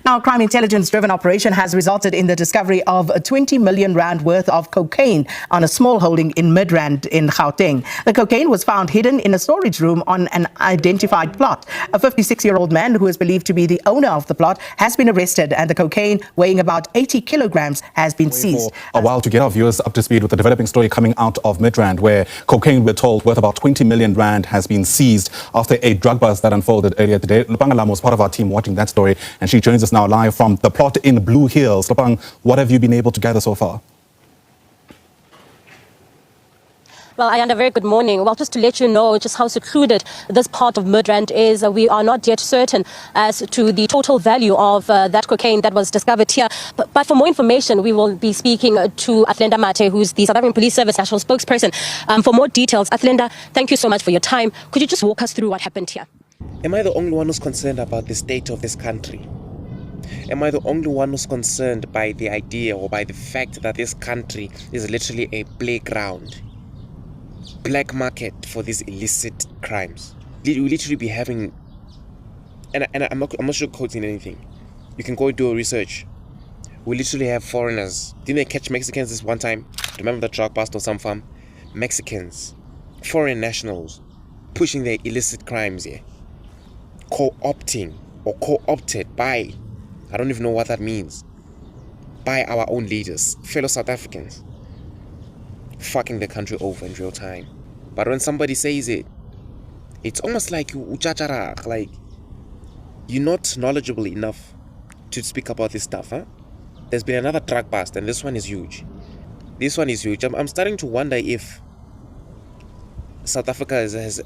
Now, a crime intelligence-driven operation has resulted in the discovery of 20 million rand worth of cocaine on a small holding in Midrand in Gauteng. The cocaine was found hidden in a storage room on an identified plot. A 56-year-old man who is believed to be the owner of the plot has been arrested, and the cocaine, weighing about 80 kilograms, has been seized. For a while to get our viewers up to speed with the developing story coming out of Midrand, where cocaine, we're told, worth about 20 million rand has been seized after a drug bust that unfolded earlier today. Lupang Lam was part of our team watching that story, and she joins us now live from the plot in Blue Hills. Lupang, what have you been able to gather so far? Well, Ayanda, very good morning. Well, just to let you know just how secluded this part of Midrand is, we are not yet certain as to the total value of that cocaine that was discovered here. But for more information, we will be speaking to Athlenda Mate, who's the South African Police Service National Spokesperson. For more details, Athlenda, thank you so much for your time. Could you just walk us through what happened here? Am I the only one who's concerned about the state of this country? Am I the only one who's concerned by the idea or by the fact that this country is literally a playground? Black market for these illicit crimes. We literally be having, and I'm not sugarcoating anything. You can go do a research. We literally have foreigners. Didn't they catch Mexicans this one time? Remember the drug bust or some farm? Mexicans, foreign nationals, pushing their illicit crimes here, co-opting or co-opted by, I don't even know what that means, by our own leaders, fellow South Africans, fucking the country over in real time. But when somebody says it, it's almost like like you're not knowledgeable enough to speak about this stuff, huh? There's been another drug bust, and this one is huge. This one is huge. I'm starting to wonder if South Africa has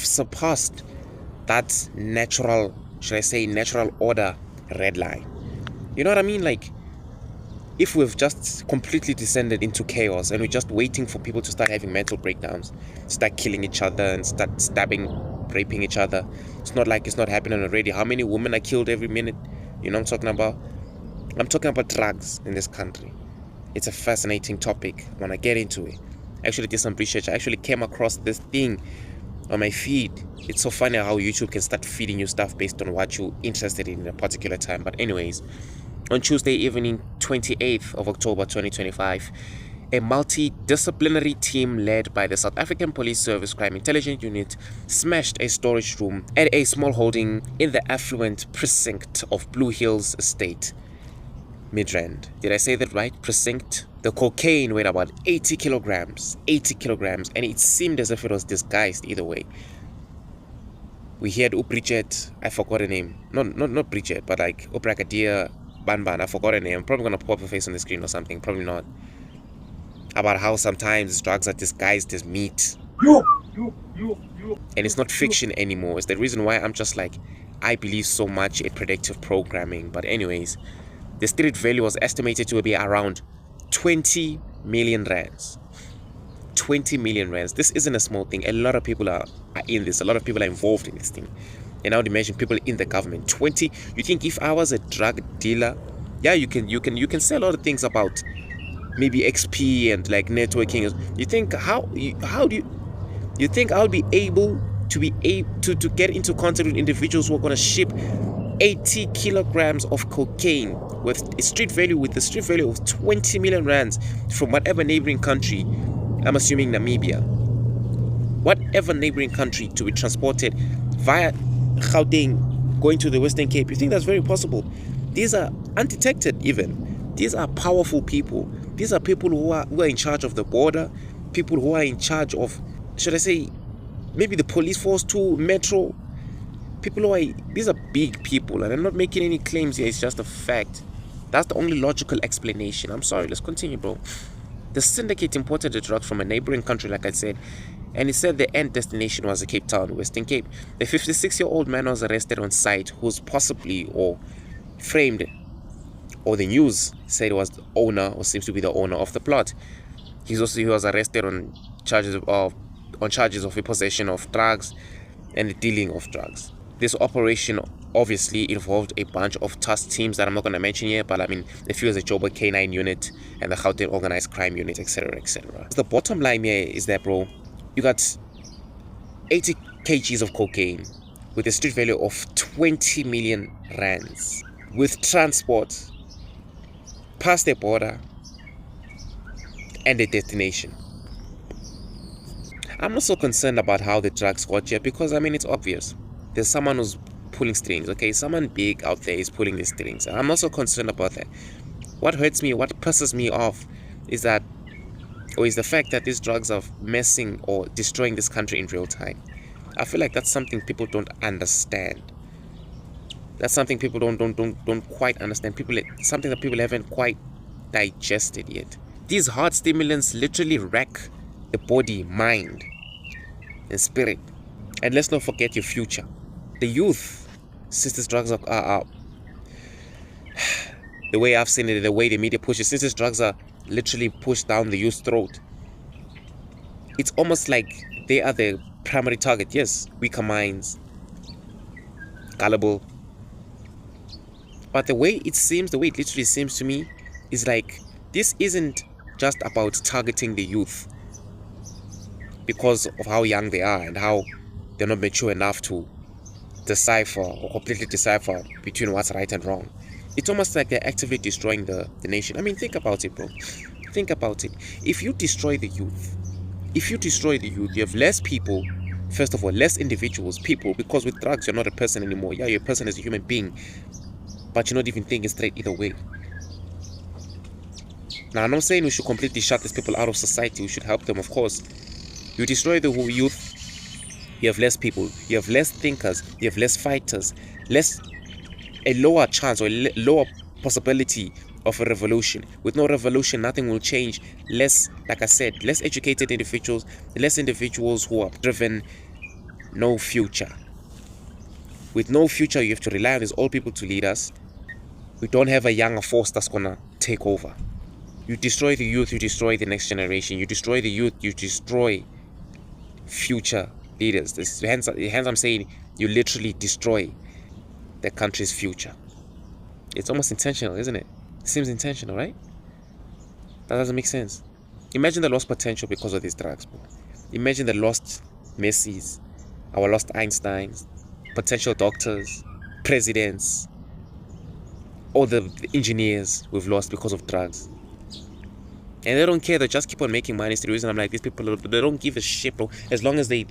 surpassed that natural, should I say, natural order red line. You know what I mean? Like, if we've just completely descended into chaos and we're just waiting for people to start having mental breakdowns, start killing each other and start stabbing, raping each other. It's not like it's not happening already. How many women are killed every minute? You know what I'm talking about? I'm talking about drugs in this country. It's a fascinating topic. When I get into it, I actually did some research. I actually came across this thing on my feed. It's so funny how YouTube can start feeding you stuff based on what you're interested in a particular time. But anyways, on Tuesday evening, 28th of October 2025, a multidisciplinary team led by the South African Police Service Crime Intelligence Unit smashed a storage room at a small holding in the affluent precinct of Blue Hills Estate, Midrand. Did I say that right? Precinct? The cocaine weighed about 80 kilograms, and it seemed as if it was disguised either way. We heard Bridget, I forgot her name. Not Bridget, but like Brigadier Banban, I forgot her name. I'm probably gonna pop her face on the screen or something, probably not. About how sometimes drugs are disguised as meat. And it's not fiction anymore. It's the reason why I'm just like, I believe so much in predictive programming. But anyways, the street value was estimated to be around 20 million rands. 20 million rands. This isn't a small thing. A lot of people are in this. A lot of people are involved in this thing. And I would imagine people in the government. 20. You think if I was a drug dealer, yeah, you can say a lot of things about maybe XP and like networking. You think you think I'll be able to get into contact with individuals who are going to ship 80 kilograms of cocaine with the street value of 20 million rands from whatever neighboring country, I'm assuming Namibia, whatever neighboring country, to be transported via Gauteng going to the Western Cape? You think that's very possible? These are undetected even. These are powerful people. These are people who are in charge of the border, people who are in charge of, should I say, maybe the police force too, metro. These are big people, and I'm not making any claims here, it's just a fact. That's the only logical explanation. I'm sorry, let's continue, bro. The syndicate imported the drugs from a neighboring country, like I said, and it said the end destination was the Cape Town, Western Cape. The 56-year-old man was arrested on site, who's possibly or framed, or the news said was the owner, or seems to be the owner of the plot. He was arrested on charges of possession of drugs and the dealing of drugs. This operation obviously involved a bunch of task teams that I'm not going to mention here, but I mean, a few as the Joburg K9 unit and the Gauteng Organized Crime Unit, etc., etc. The bottom line here is that, bro, you got 80 kgs of cocaine with a street value of 20 million rands, with transport, past the border, and a destination. I'm not so concerned about how the drugs got here because, I mean, it's obvious. There's someone who's pulling strings, okay? Someone big out there is pulling the strings. I'm not so concerned about that. What hurts me, what pisses me off is that, or is the fact that these drugs are messing or destroying this country in real time. I feel like that's something people don't understand. That's something people don't quite understand. Something that people haven't quite digested yet. These hard stimulants literally wreck the body, mind, and spirit. And let's not forget your future. The youth, since these drugs are the way I've seen it, the way the media pushes, since these drugs are literally pushed down the youth's throat, it's almost like they are the primary target. Yes, weaker minds, gullible. But the way it literally seems to me, is like this isn't just about targeting the youth because of how young they are and how they're not mature enough to decipher or completely decipher between what's right and wrong. It's almost like they're actively destroying the nation. I mean, think about it, bro. Think about it. If you destroy the youth, you have less people, first of all, less individuals, people, because with drugs, you're not a person anymore. Yeah, you're a person as a human being, but you're not even thinking straight either way. Now, I'm not saying we should completely shut these people out of society. We should help them, of course. You destroy the whole youth, you have less people, you have less thinkers, you have less fighters, a lower chance or lower possibility of a revolution. With no revolution, nothing will change. Less, like I said, less educated individuals, less individuals who are driven, no future. With no future, you have to rely on these old people to lead us. We don't have a younger force that's gonna take over. You destroy the youth, you destroy the next generation. You destroy the youth, you destroy future leaders. Hence I'm saying you literally destroy the country's future. It's almost intentional, isn't it? It seems intentional, right? That doesn't make sense. Imagine the lost potential because of these drugs, bro. Imagine the lost Messis, our lost Einsteins, potential doctors, presidents, all the engineers we've lost because of drugs. And they don't care. They just keep on making money. It's the reason I'm like, these people, they don't give a shit, bro. As long as they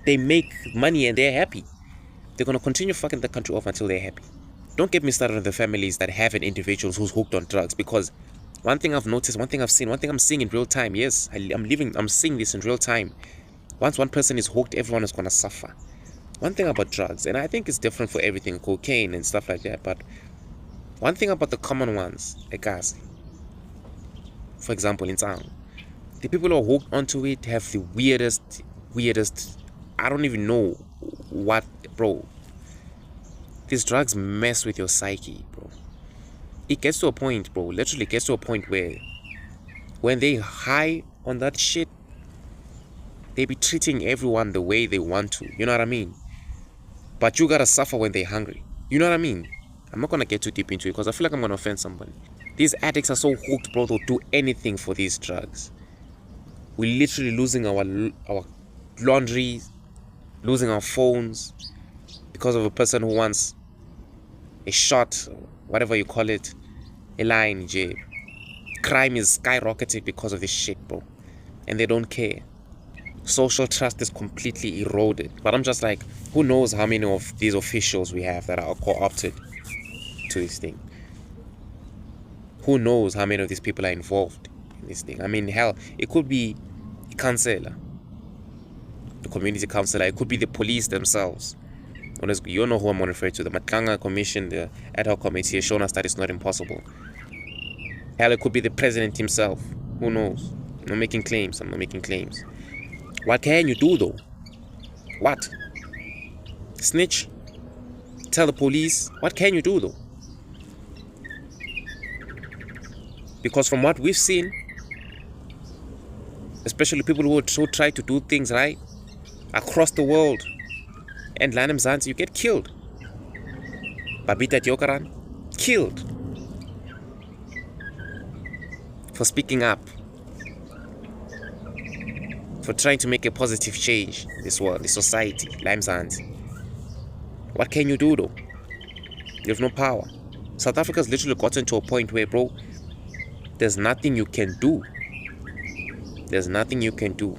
make money and they're happy, they're going to continue fucking the country off until they're happy. Don't get me started on the families that have an individuals who's hooked on drugs, because one thing I've noticed, one thing I've seen, one thing I'm seeing in real time, yes, I'm seeing this in real time. Once one person is hooked, everyone is going to suffer. One thing about drugs, and I think it's different for everything, cocaine and stuff like that, but one thing about the common ones, like gas, for example, in town, the people who are hooked onto it have the weirdest, I don't even know what, bro. These drugs mess with your psyche, bro. It gets to a point, bro, literally gets to a point where when they high on that shit, they be treating everyone the way they want to, you know what I mean? But you gotta suffer when they're hungry, you know what I mean? I'm not gonna get too deep into it because I feel like I'm gonna offend somebody. These addicts are so hooked, bro, they'll do anything for these drugs. We're literally losing our laundry, losing our phones because of a person who wants a shot, whatever you call it, a line, J. Crime is skyrocketing because of this shit, bro. And they don't care. Social trust is completely eroded. But I'm just like, who knows how many of these officials we have that are co-opted to this thing? Who knows how many of these people are involved in this thing? I mean, hell, it could be a councillor, the community councillor, it could be the police themselves. You know who I'm referring to. The Matlanga Commission, the ad hoc committee has shown us that it's not impossible. Hell, it could be the president himself. Who knows? I'm not making claims. What can you do though? What? Snitch? Tell the police? What can you do though? Because from what we've seen, especially people who try to do things right across the world, and Land Mzansi, you get killed. Babita Diokaran, killed for speaking up, for trying to make a positive change in this world, this society, Land Mzansi. What can you do though? You have no power. South Africa's literally gotten to a point where, bro, there's nothing you can do. There's nothing you can do.